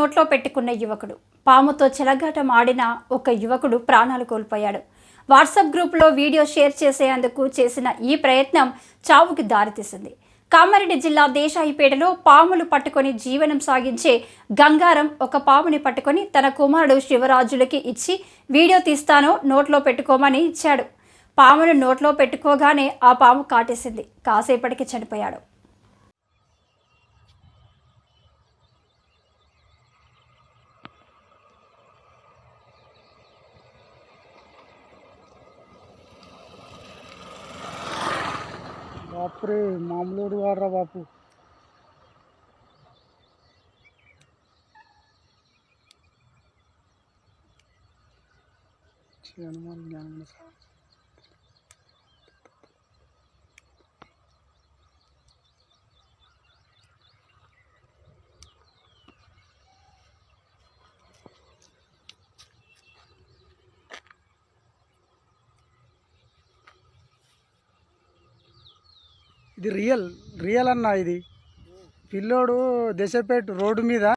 నోట్లో పెట్టుకున్న యువకుడు. పాముతో చెలగాటం ఆడిన ఒక యువకుడు ప్రాణాలు కోల్పోయాడు. వాట్సాప్ గ్రూపులో వీడియో షేర్ చేసేందుకు చేసిన ఈ ప్రయత్నం చావుకి దారితీసింది. కామారెడ్డి జిల్లా దేశాయిపేటలో పాములు పట్టుకొని జీవనం సాగించే గంగారం ఒక పాముని పట్టుకొని తన కుమారుడు శివరాజులకి ఇచ్చి వీడియో తీస్తానో నోట్లో పెట్టుకోమని ఇచ్చాడు. పామును నోట్లో పెట్టుకోగానే ఆ పాము కాటేసింది. కాసేపటికి చనిపోయాడు. బాపురే మామూలు వాడరా బాపు. ఇది రియల్ అన్న. ఇది పిల్లోడు దేశపేట రోడ్డు మీద